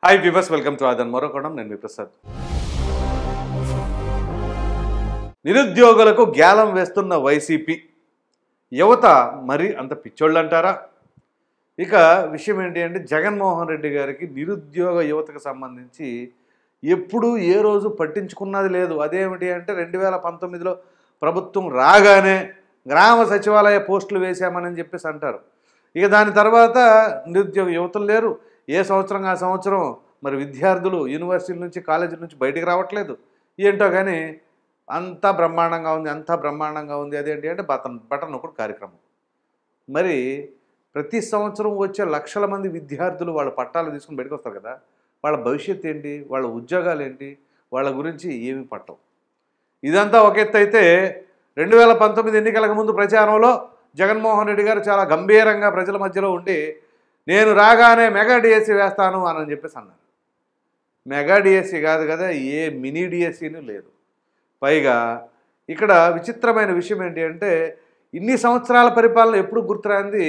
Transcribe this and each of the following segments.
Hi viewers, welcome to Aadhan మరోకోణం. నేను మీ ప్రసాద్. నిరుద్యోగులకు గ్యాలం వేస్తున్న వైసీపీ యువత మరి అంత పిచ్చోళ్ళు అంటారా? ఇక విషయం ఏంటి అంటే, జగన్మోహన్ రెడ్డి గారికి నిరుద్యోగ యువతకు సంబంధించి ఎప్పుడు ఏ రోజు పట్టించుకున్నది లేదు. అదేమిటి అంటే 2019లో ప్రభుత్వం రాగానే గ్రామ సచివాలయ పోస్టులు వేశామని చెప్పేసి అంటారు. ఇక దాని తర్వాత నిరుద్యోగ యువతలు లేరు. ఏ సంవత్సరం ఆ సంవత్సరం మరి విద్యార్థులు యూనివర్సిటీల నుంచి కాలేజీల నుంచి బయటికి రావట్లేదు. ఏంటో కానీ అంతా బ్రహ్మాండంగా ఉంది, అంతా బ్రహ్మాండంగా ఉంది. అదేంటి అంటే బటన్ నొక్కుడు కార్యక్రమం. మరి ప్రతి సంవత్సరం వచ్చే లక్షల మంది విద్యార్థులు వాళ్ళ పట్టాలు తీసుకుని బయటకు వస్తారు కదా, వాళ్ళ భవిష్యత్తు ఏంటి, వాళ్ళ ఉద్యోగాలు ఏంటి, వాళ్ళ గురించి ఏమి పట్టవు. ఇదంతా ఒక ఎత్తు అయితే 2019 ఎన్నికలకు ముందు ప్రచారంలో జగన్మోహన్ రెడ్డి గారు చాలా గంభీరంగా ప్రజల మధ్యలో ఉండి, నేను రాగానే మెగా డిఎస్సి వేస్తాను అని చెప్పేసి అన్నారు. మెగా డిఎస్సి కాదు కదా, ఏ మినీ డిఎస్సిని లేదు. పైగా ఇక్కడ విచిత్రమైన విషయం ఏంటి అంటే, ఇన్ని సంవత్సరాల పరిపాలన ఎప్పుడు గుర్తురాంది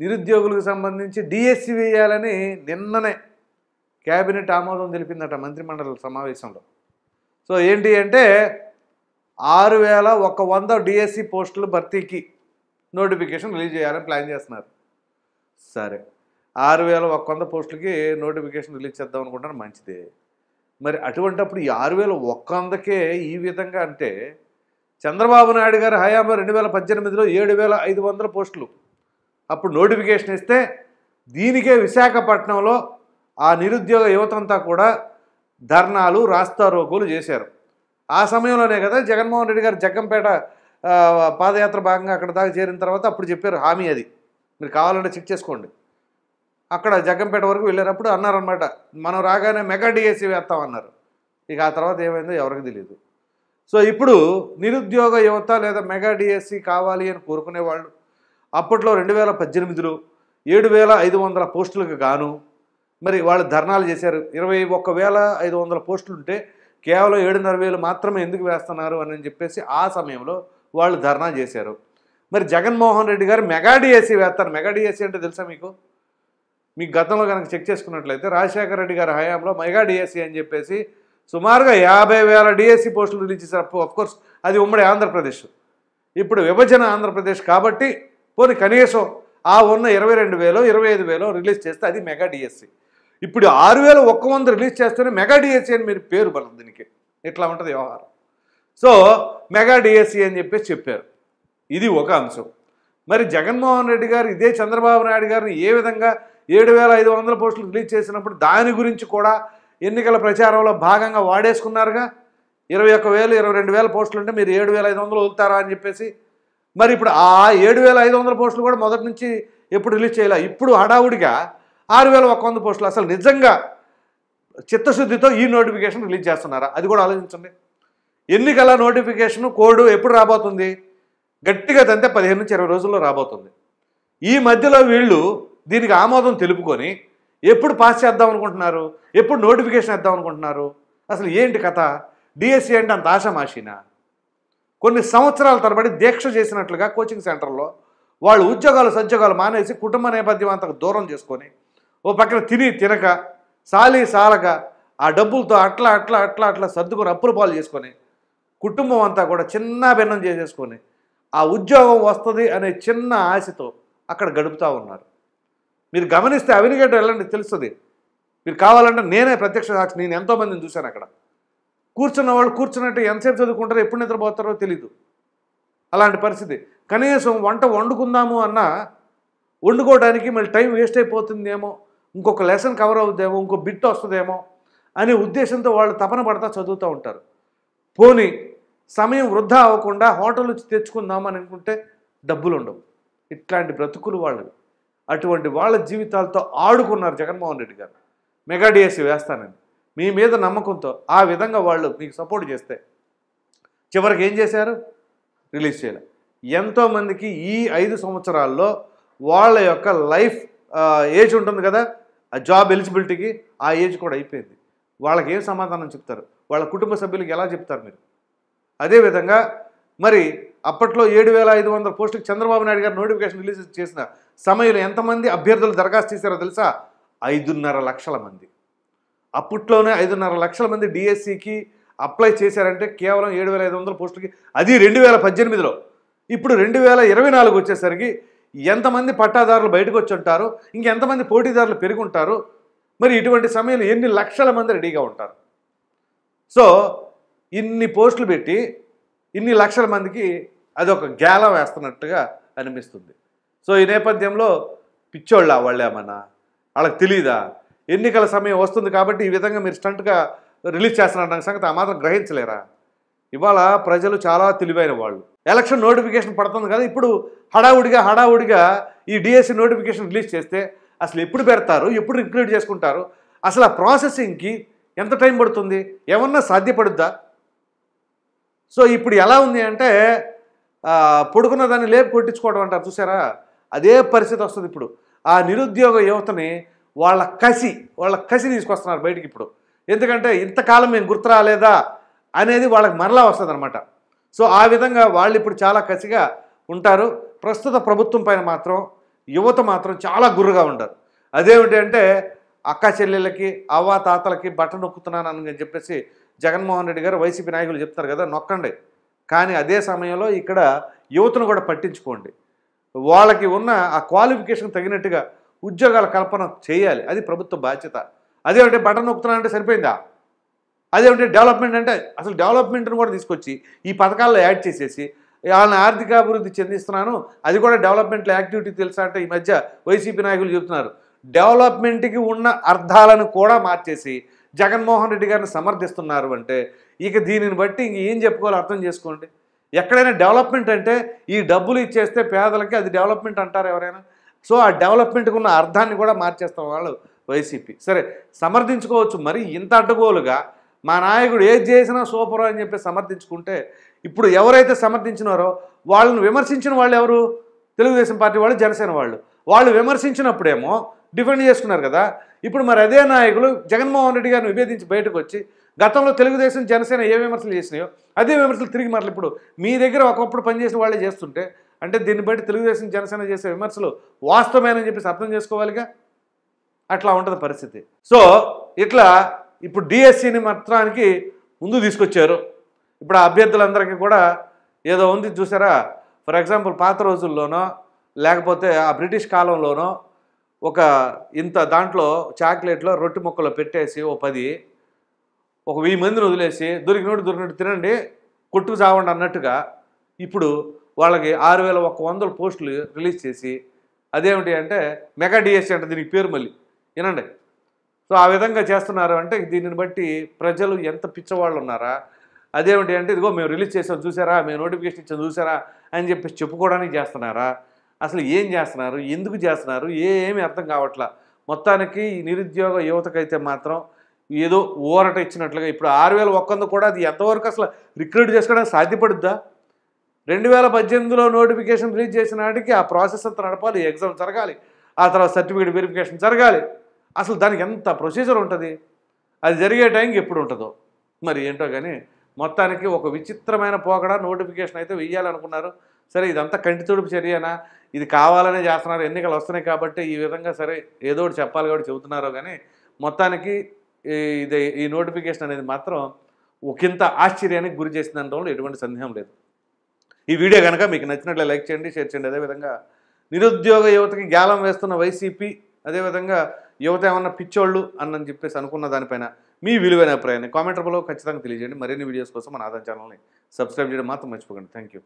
నిరుద్యోగులకు సంబంధించి డిఎస్సి వేయాలని నిన్ననే క్యాబినెట్ ఆమోదం తెలిపిందట మంత్రిమండలి సమావేశంలో. సో ఏంటి అంటే 6100 డిఎస్సి పోస్టులు భర్తీకి నోటిఫికేషన్ రిలీజ్ చేయాలని ప్లాన్ చేస్తున్నారు. సరే, 6100 పోస్టులకి నోటిఫికేషన్ రిలీజ్ చేద్దాం అనుకుంటాను, మంచిదే. మరి అటువంటప్పుడు ఈ 6100కే ఈ విధంగా అంటే, చంద్రబాబు నాయుడు గారు హయాంలో 2018లో 7500 పోస్టులు అప్పుడు నోటిఫికేషన్ ఇస్తే, దీనికే విశాఖపట్నంలో ఆ నిరుద్యోగ యువతంతా కూడా ధర్నాలు రాస్తారోకోలు చేశారు. ఆ సమయంలోనే కదా జగన్మోహన్ రెడ్డి గారు జగ్గంపేట పాదయాత్ర భాగంగా అక్కడ దాకా చేరిన తర్వాత అప్పుడు చెప్పారు హామీ. అది మీరు కావాలంటే చెక్ చేసుకోండి. అక్కడ జగ్గంపేట వరకు వెళ్ళేటప్పుడు అన్నారనమాట, మనం రాగానే మెగా డిఎస్సి వేస్తామన్నారు. ఇక ఆ తర్వాత ఏమైందో ఎవరికి తెలియదు. సో ఇప్పుడు నిరుద్యోగ యువత లేదా మెగా డిఎస్సి కావాలి అని కోరుకునేవాళ్ళు అప్పట్లో 2018లో 7500 పోస్టులకు గాను మరి వాళ్ళు ధర్నాలు చేశారు. 21500 పోస్టులు ఉంటే కేవలం 7,500 మాత్రమే ఎందుకు వేస్తున్నారు అని చెప్పేసి ఆ సమయంలో వాళ్ళు ధర్నా చేశారు. మరి జగన్మోహన్ రెడ్డి గారు మెగా డిఎస్సి వేస్తారు. మెగా డిఎస్సి అంటే తెలుసా మీకు? మీకు గతంలో కనుక చెక్ చేసుకున్నట్లయితే రాజశేఖర రెడ్డి గారి హయాంలో మెగా డిఎస్సి అని చెప్పేసి సుమారుగా 50,000 డిఎస్సి పోస్టులు రిలీజ్ చేశారు. అఫ్కోర్స్ అది ఉమ్మడి ఆంధ్రప్రదేశ్. ఇప్పుడు విభజన ఆంధ్రప్రదేశ్ కాబట్టి పోనీ కనీసం ఆ ఉన్న 22,000 25,000 రిలీజ్ చేస్తే అది మెగా డిఎస్సి. ఇప్పుడు 6100 రిలీజ్ చేస్తేనే మెగా డిఎస్సి అని మీరు పేరు పడదు. దీనికి ఇట్లా ఉంటుంది వ్యవహారం. సో మెగా డిఎస్సి అని చెప్పేసి చెప్పారు. ఇది ఒక అంశం. మరి జగన్మోహన్ రెడ్డి గారు ఇదే చంద్రబాబు నాయుడు గారిని ఏ విధంగా 7500 పోస్టులు రిలీజ్ చేసినప్పుడు దాని గురించి కూడా ఎన్నికల ప్రచారంలో భాగంగా వాడేసుకున్నారుగా. 21,000 22,000 పోస్టులు ఉంటే మీరు 7,500 వదులుతారా అని చెప్పేసి. మరి ఇప్పుడు ఆ 7,500 పోస్టులు కూడా మొదటి నుంచి ఎప్పుడు రిలీజ్ చేయాలి. ఇప్పుడు హడావుడిగా 6,100 పోస్టులు. అసలు నిజంగా చిత్తశుద్ధితో ఈ నోటిఫికేషన్ రిలీజ్ చేస్తున్నారా? అది కూడా ఆలోచించండి. ఎన్నికల నోటిఫికేషన్ కోడ్ ఎప్పుడు రాబోతుంది? గట్టిగా తంతే 15 నుంచి 20 రోజుల్లో రాబోతుంది. ఈ మధ్యలో వీళ్ళు దీనికి ఆమోదం తెలుపుకొని ఎప్పుడు పాస్ చేద్దాం అనుకుంటున్నారు, ఎప్పుడు నోటిఫికేషన్ ఇద్దాం అనుకుంటున్నారు? అసలు ఏంటి కథ? డిఎస్సి అంటే అంత ఆషామాషీనా? కొన్ని సంవత్సరాల తరబడి దీక్ష చేసినట్లుగా కోచింగ్ సెంటర్లో వాళ్ళు ఉద్యోగాలు సద్యోగాలు మానేసి కుటుంబ నేపథ్యం అంతకు దూరం చేసుకొని ఓ పక్కన తినక సాలక ఆ డబ్బులతో అట్లా సర్దుకొని అప్పుల పాలు చేసుకొని కుటుంబం అంతా కూడా చిన్న భిన్నం చేసేసుకొని ఆ ఉద్యోగం వస్తుంది అనే చిన్న ఆశతో అక్కడ గడుపుతూ ఉన్నారు. మీరు గమనిస్తే అవినిగడ్డ వెళ్ళండి, తెలుస్తుంది. మీరు కావాలంటే నేనే ప్రత్యక్ష సాక్షి. నేను ఎంతోమందిని చూశాను. అక్కడ కూర్చున్న వాళ్ళు కూర్చున్నట్టు ఎంతసేపు చదువుకుంటారో ఎప్పుడు నిద్రపోతారో తెలీదు. అలాంటి పరిస్థితి. కనీసం వంట వండుకుందాము అన్నా వండుకోవడానికి మళ్ళీ టైం వేస్ట్ అయిపోతుందేమో, ఇంకొక లెసన్ కవర్ అవుద్దేమో, ఇంకో బిట్ వస్తుందేమో అనే ఉద్దేశంతో వాళ్ళు తపన పడతా చదువుతూ ఉంటారు. పోనీ సమయం వృధా అవ్వకుండా హోటల్ నుంచి తెచ్చుకుందామని అనుకుంటే డబ్బులు ఉండవు. ఇట్లాంటి బ్రతుకులు వాళ్ళవి. అటువంటి వాళ్ళ జీవితాలతో ఆడుకున్నారు జగన్మోహన్ రెడ్డి గారు. మెగా డిఎస్సి వేస్తానని మీ మీద నమ్మకంతో ఆ విధంగా వాళ్ళు మీకు సపోర్ట్ చేస్తే చివరికి ఏం చేశారు? రిలీజ్ చేయాలి. ఎంతోమందికి ఈ 5 సంవత్సరాల్లో వాళ్ళ యొక్క లైఫ్ ఏజ్ ఉంటుంది కదా, ఆ జాబ్ ఎలిజిబిలిటీకి ఆ ఏజ్ కూడా అయిపోయింది. వాళ్ళకి ఏం సమాధానం చెప్తారు? వాళ్ళ కుటుంబ సభ్యులకి ఎలా చెప్తారు మీరు? అదేవిధంగా మరి అప్పట్లో 7,500 పోస్టులకు చంద్రబాబు నాయుడు గారు నోటిఫికేషన్ రిలీజ్ చేసిన సమయంలో ఎంతమంది అభ్యర్థులు దరఖాస్తు చేశారో తెలుసా? 5.5 లక్షల మంది. అప్పట్లోనే 5.5 లక్షల మంది డిఎస్సికి అప్లై చేశారంటే కేవలం 7,500 పోస్టులకి, అది 2018లో. ఇప్పుడు 2024 వచ్చేసరికి ఎంతమంది పట్టాదారులు బయటకు వచ్చి ఉంటారు, ఇంకెంతమంది పోటీదారులు పెరిగి ఉంటారు, మరి ఇటువంటి సమయంలో ఎన్ని లక్షల మంది రెడీగా ఉంటారు. సో ఇన్ని పోస్టులు పెట్టి ఇన్ని లక్షల మందికి అదొక గేలం వేస్తున్నట్టుగా అనిపిస్తుంది. సో ఈ నేపథ్యంలో పిచ్చోళ్ళ వాళ్ళేమన్నా, వాళ్ళకి తెలీదా? ఎన్నికల సమయం వస్తుంది కాబట్టి ఈ విధంగా మీరు స్టంట్గా రిలీజ్ చేస్తున్న సంగతి ఆ మాత్రం గ్రహించలేరా? ఇవాళ ప్రజలు చాలా తెలివైన వాళ్ళు. ఎలక్షన్ నోటిఫికేషన్ పడుతుంది కదా, ఇప్పుడు హడావుడిగా ఈ డిఎస్సి నోటిఫికేషన్ రిలీజ్ చేస్తే అసలు ఎప్పుడు పెడతారు, ఎప్పుడు రిక్రూట్ చేసుకుంటారు, అసలు ఆ ప్రాసెసింగ్కి ఎంత టైం పడుతుంది, ఏమన్నా సాధ్యపడుద్దా? సో ఇప్పుడు ఎలా ఉంది అంటే పొడుకున్న దాన్ని లేపు కొట్టించుకోవడం అంటారు చూసారా, అదే పరిస్థితి వస్తుంది ఇప్పుడు. ఆ నిరుద్యోగ యువతని వాళ్ళ కసి తీసుకొస్తున్నారు బయటికి ఇప్పుడు. ఎందుకంటే ఇంతకాలం మేము గుర్తు రాలేదా అనేది వాళ్ళకి మరలా వస్తుంది అనమాట. సో ఆ విధంగా వాళ్ళు ఇప్పుడు చాలా కసిగా ఉంటారు. ప్రస్తుత ప్రభుత్వం పైన మాత్రం యువత మాత్రం చాలా గుర్రుగా ఉంటారు. అదేమిటి అంటే అక్క చెల్లెళ్ళకి అవ్వ తాతలకి బట్ట నొక్కుతున్నానని చెప్పేసి జగన్మోహన్ రెడ్డి గారు వైసీపీ నాయకులు చెప్తారు కదా, నొక్కండి. కానీ అదే సమయంలో ఇక్కడ యువతను కూడా పట్టించుకోండి. వాళ్ళకి ఉన్న ఆ క్వాలిఫికేషన్ తగినట్టుగా ఉద్యోగాల కల్పన చేయాలి, అది ప్రభుత్వ బాధ్యత. అదేమిటి బటన్ నొక్కుతున్నా అంటే సరిపోయిందా? అదేమిటి డెవలప్మెంట్ అంటే అసలు డెవలప్మెంట్ను కూడా తీసుకొచ్చి ఈ పథకాల్లో యాడ్ చేసేసి వాళ్ళని ఆర్థికాభివృద్ధి చెందిస్తున్నాను, అది కూడా డెవలప్మెంట్లో యాక్టివిటీ తెలుసా అంటే ఈ మధ్య వైసీపీ నాయకులు చెప్తున్నారు. డెవలప్మెంట్కి ఉన్న అర్థాలను కూడా మార్చేసి జగన్మోహన్ రెడ్డి గారిని సమర్థిస్తున్నారు అంటే ఇక దీనిని బట్టి ఇంక ఏం చెప్పుకోవాలో అర్థం చేసుకోండి. ఎక్కడైనా డెవలప్మెంట్ అంటే ఈ డబ్బులు ఇచ్చేస్తే పేదలకి అది డెవలప్మెంట్ అంటారు ఎవరైనా? సో ఆ డెవలప్మెంట్కి ఉన్న అర్థాన్ని కూడా మార్చేస్తాం వాళ్ళు వైసీపీ. సరే సమర్థించుకోవచ్చు, మరి ఇంత అడ్డగోలుగా మా నాయకుడు ఏది చేసినా సూపర్ అని చెప్పి సమర్థించుకుంటే ఇప్పుడు ఎవరైతే సమర్థించినారో వాళ్ళని విమర్శించిన వాళ్ళు ఎవరు? తెలుగుదేశం పార్టీ వాళ్ళు, జనసేన వాళ్ళు విమర్శించినప్పుడేమో డిఫెండ్ చేసుకున్నారు కదా. ఇప్పుడు మరి అదే నాయకులు జగన్మోహన్ రెడ్డి గారిని విభేదించి బయటకు వచ్చి గతంలో తెలుగుదేశం జనసేన ఏ విమర్శలు చేసినాయో అదే విమర్శలు తిరిగి మరలు ఇప్పుడు మీ దగ్గర ఒకప్పుడు పనిచేసిన వాళ్ళే చేస్తుంటే అంటే దీన్ని బట్టి తెలుగుదేశం జనసేన చేసే విమర్శలు వాస్తవమేనని చెప్పేసి అర్థం చేసుకోవాలిగా. అట్లా ఉంటుంది పరిస్థితి. సో ఇట్లా ఇప్పుడు డిఎస్సిని మాత్రానికి ముందు తీసుకొచ్చారు. ఇప్పుడు ఆ అభ్యర్థులందరికీ కూడా ఏదో ఉంది చూసారా. ఫర్ ఎగ్జాంపుల్ పాత రోజుల్లోనో లేకపోతే ఆ బ్రిటిష్ కాలంలోనో ఒక ఇంత దాంట్లో చాక్లెట్లో రొట్టె ముక్కలు పెట్టేసి ఓ 10 మందిని వదిలేసి దొరికినట్టు తినండి, కొట్టుకు చావండి అన్నట్టుగా ఇప్పుడు వాళ్ళకి 6,100 పోస్టులు రిలీజ్ చేసి అదేమిటి అంటే మెగా డిఎస్సి అంటే దీనికి పేరు మళ్ళీ వినండి. సో ఆ విధంగా చేస్తున్నారు అంటే దీనిని బట్టి ప్రజలు ఎంత పిచ్చవాళ్ళు ఉన్నారా. అదేమిటి అంటే ఇదిగో మేము రిలీజ్ చేసాం చూసారా, మేము నోటిఫికేషన్ ఇచ్చాం చూసారా అని చెప్పేసి చెప్పుకోవడానికి చేస్తున్నారా? అసలు ఏం చేస్తున్నారు, ఎందుకు చేస్తున్నారు, ఏమీ అర్థం కావట్లా. మొత్తానికి ఈ నిరుద్యోగ యువతకైతే మాత్రం ఏదో ఊరట ఇచ్చినట్లుగా ఇప్పుడు 6,100 కూడా అది ఎంతవరకు అసలు రిక్రూట్ చేసుకోవడానికి సాధ్యపడుద్దా? 2018లో నోటిఫికేషన్ రిలీజ్ చేసిన నాటికి ఆ ప్రాసెస్ అంతా నడపాలి, ఎగ్జామ్ జరగాలి, ఆ తర్వాత సర్టిఫికేట్ వెరిఫికేషన్ జరగాలి. అసలు దానికి ఎంత ప్రొసీజర్ ఉంటుంది, అది జరిగే టైంకి ఎప్పుడు ఉంటుందో మరి ఏంటో. కానీ మొత్తానికి ఒక విచిత్రమైన పోకడ నోటిఫికేషన్ అయితే వెయ్యాలనుకున్నారు. సరే ఇదంతా కంటి తుడుపు చర్యనా, ఇది కావాలనే చేస్తున్నారు, ఎన్నికలు వస్తున్నాయి కాబట్టి ఈ విధంగా సరే ఏదో ఒకటి చెప్పాలి కాబట్టి చెబుతున్నారో. కానీ మొత్తానికి ఈ నోటిఫికేషన్ అనేది మాత్రం ఒకంత ఆశ్చర్యానికి గురి చేసిందనడంలో ఎటువంటి సందేహం లేదు. ఈ వీడియో కనుక మీకు నచ్చినట్లే లైక్ చేయండి, షేర్ చేయండి. అదేవిధంగా నిరుద్యోగ యువతకి గ్యాలం వేస్తున్న వైసీపీ, అదేవిధంగా యువత ఏమన్నా పిచ్చోళ్ళు అని చెప్పేసి అనుకున్న దానిపైన మీ విలువైన అభిప్రాయాన్ని కామెంట్ రూపంలో ఖచ్చితంగా తెలియజేయండి. మరిన్ని వీడియోస్ కోసం మన ఆదాయం ఛానల్ని సబ్స్క్రైబ్ చేయడం మాత్రం మర్చిపోకండి. Thank you.